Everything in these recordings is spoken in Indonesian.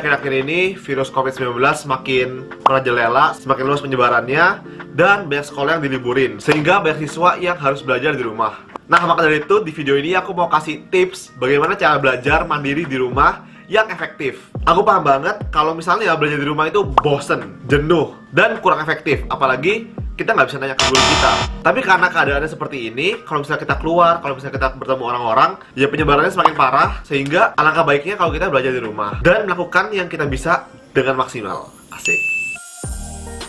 akhir-akhir ini virus COVID-19 semakin merajalela, semakin luas penyebarannya, dan banyak sekolah yang diliburin, sehingga banyak siswa yang harus belajar di rumah. Nah, maka dari itu di video ini aku mau kasih tips bagaimana cara belajar mandiri di rumah yang efektif. Aku paham banget kalau misalnya belajar di rumah itu bosen, jenuh, dan kurang efektif. Apalagi kita nggak bisa nanya ke guru kita. Tapi karena keadaannya seperti ini, kalau misalnya kita keluar, kalau misalnya kita bertemu orang-orang, ya penyebarannya semakin parah. Sehingga alangkah baiknya kalau kita belajar di rumah dan melakukan yang kita bisa dengan maksimal. Asik.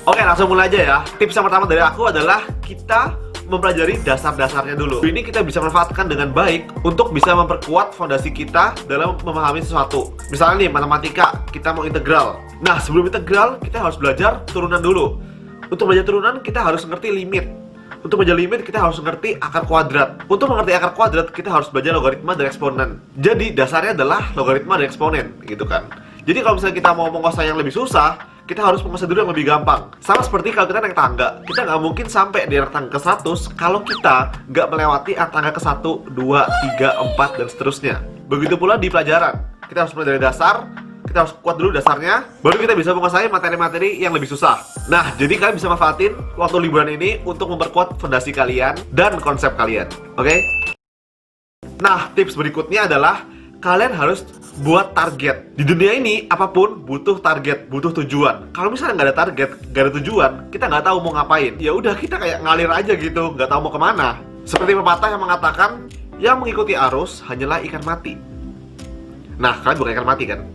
Oke, langsung mulai aja ya. Tips yang pertama dari aku adalah kita mempelajari dasar-dasarnya dulu. Ini kita bisa manfaatkan dengan baik untuk bisa memperkuat fondasi kita dalam memahami sesuatu. Misalnya nih, matematika, kita mau integral. Nah, sebelum integral, kita harus belajar turunan dulu. Untuk belajar turunan, kita harus ngerti limit. Untuk belajar limit, kita harus ngerti akar kuadrat. Untuk mengerti akar kuadrat, kita harus belajar logaritma dan eksponen. Jadi, dasarnya adalah logaritma dan eksponen, gitu kan. Jadi, kalau misalnya kita mau menguasai yang lebih susah, kita harus menguasai dulu yang lebih gampang. Sama seperti kalau kita naik tangga, kita nggak mungkin sampai di tangga ke 100 kalau kita nggak melewati tangga ke 1, 2, 3, 4, dan seterusnya. Begitu pula di pelajaran. Kita harus mulai dari dasar, kita harus kuat dulu dasarnya, baru kita bisa menguasai materi-materi yang lebih susah. Nah, jadi kalian bisa manfaatin waktu liburan ini untuk memperkuat fondasi kalian dan konsep kalian. Oke? Nah, tips berikutnya adalah kalian harus buat target. Di dunia ini, apapun butuh target, butuh tujuan. Kalau misalnya nggak ada target, nggak ada tujuan, kita nggak tahu mau ngapain. Ya udah, kita kayak ngalir aja gitu, nggak tahu mau kemana. Seperti pepatah yang mengatakan, yang mengikuti arus hanyalah ikan mati. Nah, kalian bukan ikan mati kan?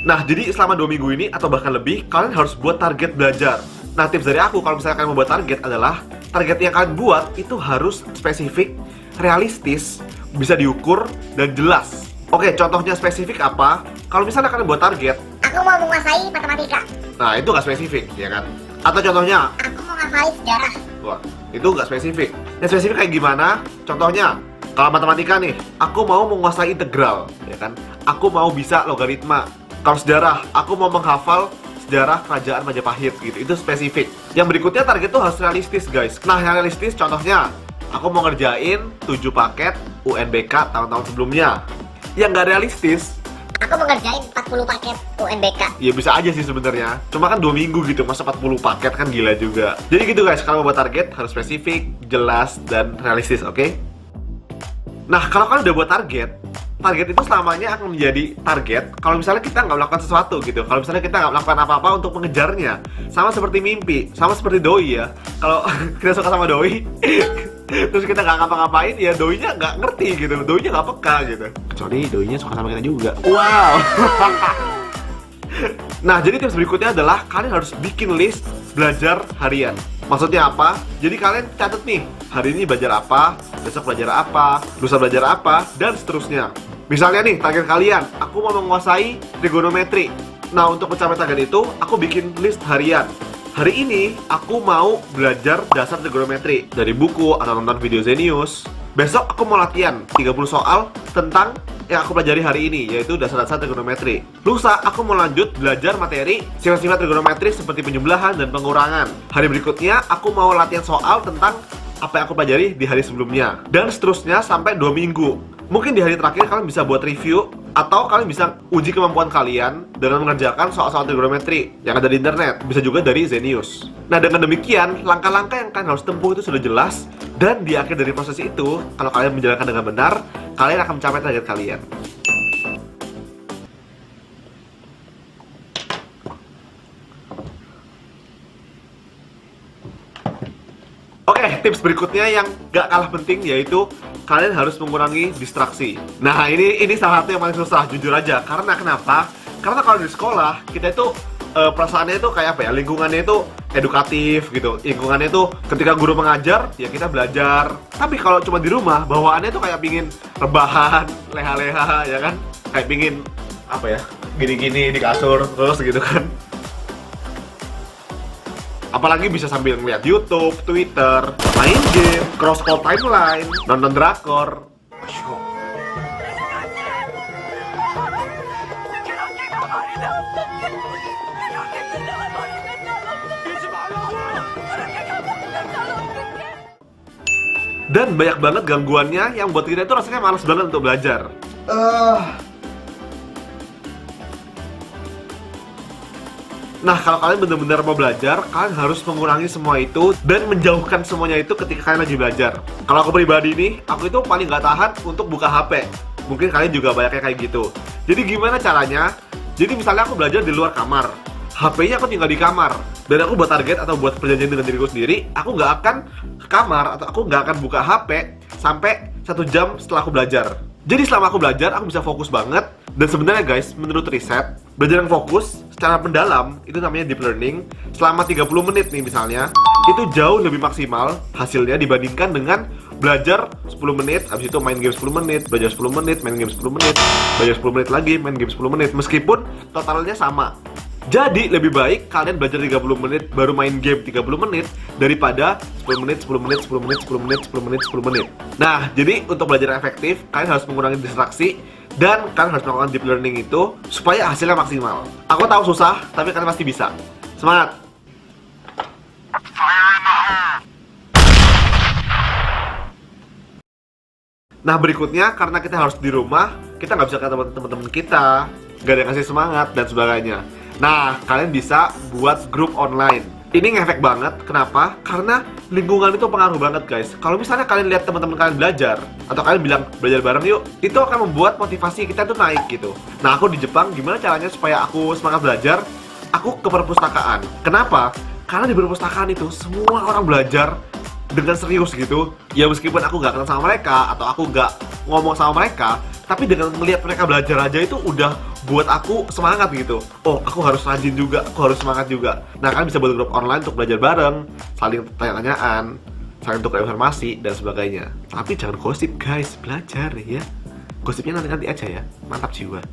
Nah, jadi selama 2 minggu ini atau bahkan lebih, kalian harus buat target belajar. Nah, tips dari aku kalau misalnya kalian mau buat target adalah target yang kalian buat itu harus spesifik, realistis, bisa diukur, dan jelas. Oke, contohnya spesifik apa? Kalau misalnya kalian buat target, aku mau menguasai matematika. nah itu nggak spesifik, ya kan? Atau contohnya, Aku mau menghafali sejarah. wah, itu nggak spesifik. Yang spesifik kayak gimana? Contohnya, kalau matematika nih, aku mau menguasai integral, ya kan? Aku mau bisa logaritma. Kalau sejarah, aku mau menghafal sejarah kerajaan Majapahit gitu. Itu spesifik. Yang berikutnya target itu harus realistis, guys. Nah, yang realistis contohnya, aku mau ngerjain 7 paket UNBK tahun-tahun sebelumnya. Yang nggak realistis, Aku mengerjain 40 paket UNBK. ya bisa aja sih sebenarnya. Cuma kan 2 minggu gitu, masa 40 paket kan gila juga. Jadi gitu guys, kalau mau buat target harus spesifik, jelas, dan realistis, oke? Nah, kalau kalian udah buat target itu selamanya akan menjadi target kalau misalnya kita nggak melakukan sesuatu gitu. Kalau misalnya kita nggak melakukan apa-apa untuk mengejarnya. Sama seperti mimpi, sama seperti doi ya. Kalau kita suka sama doi, terus kita nggak ngapa-ngapain, ya doinya nggak ngerti gitu. Doinya nggak peka gitu. Kecuali doinya suka sama kita juga. Wow. Nah, jadi tips berikutnya adalah kalian harus bikin list belajar harian. Maksudnya apa? Jadi kalian catat nih, hari ini belajar apa, besok belajar apa, lusa belajar apa, dan seterusnya. Misalnya nih, target kalian, aku mau menguasai trigonometri. Nah, untuk mencapai target itu, aku bikin list harian. Hari ini, aku mau belajar dasar trigonometri dari buku atau nonton video Zenius. Besok aku mau latihan 30 soal tentang yang aku pelajari hari ini, yaitu dasar-dasar trigonometri. Lusa, aku mau lanjut belajar materi sifat-sifat trigonometri seperti penjumlahan dan pengurangan. Hari berikutnya, aku mau latihan soal tentang apa yang aku pelajari di hari sebelumnya. Dan seterusnya sampai 2 minggu. Mungkin di hari terakhir kalian bisa buat review, atau kalian bisa uji kemampuan kalian dengan mengerjakan soal-soal trigonometri yang ada di internet. Bisa juga dari Zenius. Nah, dengan demikian, langkah-langkah yang kalian harus tempuh itu sudah jelas. Dan di akhir dari proses itu, kalau kalian menjalankan dengan benar, kalian akan mencapai target kalian. Oke, tips berikutnya yang gak kalah penting yaitu kalian harus mengurangi distraksi. Nah, ini salah satu yang paling susah, jujur aja. Karena kenapa? Karena kalau di sekolah, kita itu perasaannya itu kayak apa ya, lingkungannya itu edukatif gitu. Lingkungannya itu ketika guru mengajar, ya kita belajar. Tapi kalau cuma di rumah, bawaannya itu kayak pingin rebahan, leha-leha, ya kan? Kayak pingin, apa ya, gini-gini di kasur, terus gitu kan. Apalagi bisa sambil ngeliat YouTube, Twitter, main game, scroll timeline, nonton drakor. Dan banyak banget gangguannya yang buat kita itu rasanya malas banget untuk belajar. Nah, kalau kalian benar-benar mau belajar, kalian harus mengurangi semua itu dan menjauhkan semuanya itu ketika kalian lagi belajar. Kalau aku pribadi nih, aku itu paling nggak tahan untuk buka HP. Mungkin kalian juga banyaknya kayak gitu. Jadi gimana caranya? Jadi misalnya aku belajar di luar kamar, HP-nya aku tinggal di kamar, dan aku buat target atau buat perjanjian dengan diriku sendiri, aku nggak akan ke kamar atau aku nggak akan buka HP sampai 1 jam setelah aku belajar. Jadi selama aku belajar, aku bisa fokus banget. Dan sebenarnya guys, menurut riset, belajar yang fokus secara mendalam, itu namanya deep learning, selama 30 menit nih misalnya, itu jauh lebih maksimal hasilnya dibandingkan dengan belajar 10 menit, habis itu main game 10 menit, belajar 10 menit, main game 10 menit, belajar 10 menit lagi, main game 10 menit, meskipun totalnya sama. Jadi lebih baik kalian belajar 30 menit baru main game 30 menit daripada 10 menit, 10 menit, 10 menit, 10 menit, 10 menit, 10 menit. Nah, jadi untuk belajar efektif, kalian harus mengurangi distraksi dan kalian harus melakukan deep learning itu supaya hasilnya maksimal. Aku tahu susah, tapi kalian pasti bisa. Semangat! Nah, berikutnya karena kita harus di rumah, kita nggak bisa ketemu teman-teman kita, nggak ada yang kasih semangat dan sebagainya. Nah, kalian bisa buat grup online. Ini ngefek banget. Kenapa? Karena lingkungan itu pengaruh banget, guys. Kalau misalnya kalian lihat teman-teman kalian belajar, atau kalian bilang belajar bareng yuk, itu akan membuat motivasi kita tuh naik gitu. Nah, aku di Jepang, gimana caranya supaya aku semangat belajar? Aku ke perpustakaan. Kenapa? Karena di perpustakaan itu semua orang belajar dengan serius gitu. Ya meskipun aku nggak kenal sama mereka atau aku nggak ngomong sama mereka, tapi dengan melihat mereka belajar aja itu udah buat aku semangat gitu. Oh, aku harus rajin juga, aku harus semangat juga. Nah, kalian bisa buat grup online untuk belajar bareng, saling tanya-tanyaan, saling tukar informasi dan sebagainya. Tapi jangan gosip guys, belajar ya. Gosipnya nanti aja ya. Mantap jiwa.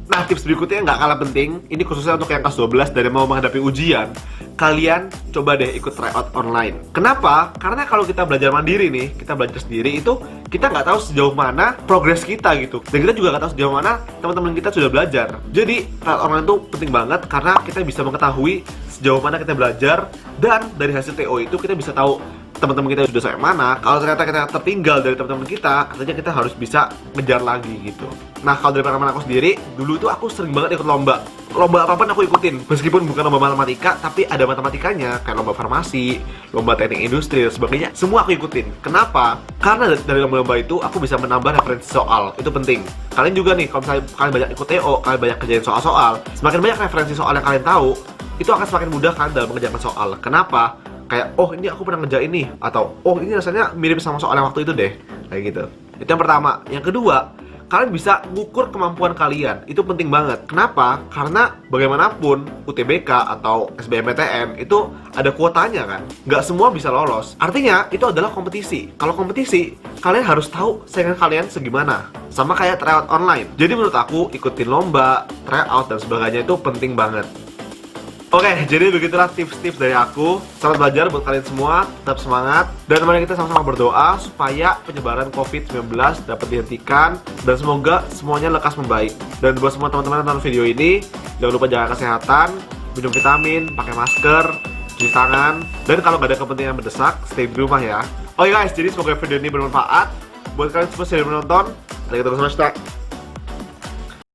Nah, tips berikutnya nggak kalah penting. Ini khususnya untuk yang kelas 12 dari mau menghadapi ujian. Kalian coba deh ikut tryout online. Kenapa? Karena kalau kita belajar mandiri nih, kita belajar sendiri itu kita nggak tahu sejauh mana progres kita gitu. Dan kita juga nggak tahu sejauh mana teman-teman kita sudah belajar. Jadi tryout online itu penting banget karena kita bisa mengetahui sejauh mana kita belajar dan dari hasil TO itu kita bisa tahu teman-teman kita sudah sampai mana. Kalau ternyata kita tertinggal dari teman-teman kita, artinya kita harus bisa ngejar lagi gitu. Nah, kalau dari pengalaman aku sendiri, dulu itu aku sering banget ikut lomba. Lomba apapun aku ikutin, meskipun bukan lomba matematika, tapi ada matematikanya, kayak lomba farmasi, lomba teknik industri, dan sebagainya. Semua aku ikutin. Kenapa? Karena dari lomba-lomba itu, aku bisa menambah referensi soal. Itu penting. Kalian juga nih, kalau misalnya kalian banyak ikut TO, kalian banyak kerjain soal-soal, semakin banyak referensi soal yang kalian tahu, itu akan semakin mudah kalian dalam mengerjakan soal. Kenapa? Kayak, oh ini aku pernah ngerjain nih, atau oh ini rasanya mirip sama soal yang waktu itu deh, kayak gitu. Itu yang pertama. Yang kedua, kalian bisa ngukur kemampuan kalian. Itu penting banget. Kenapa? Karena bagaimanapun UTBK atau SBMPTN itu ada kuotanya kan. Nggak semua bisa lolos. Artinya itu adalah kompetisi. Kalau kompetisi, kalian harus tahu saingan kalian segimana. Sama kayak tryout online. Jadi menurut aku ikutin lomba, tryout dan sebagainya itu penting banget. Oke, jadi begitulah tips-tips dari aku. Selamat belajar buat kalian semua, tetap semangat. Dan mari kita sama-sama berdoa supaya penyebaran COVID-19 dapat dihentikan dan semoga semuanya lekas membaik. Dan buat semua teman-teman yang nonton video ini, jangan lupa jaga kesehatan, minum vitamin, pakai masker, cuci tangan, dan kalau nggak ada kepentingan mendesak, stay di rumah ya. Oke guys, jadi semoga video ini bermanfaat. Buat kalian semua yang sudah menonton, sampai ketemu.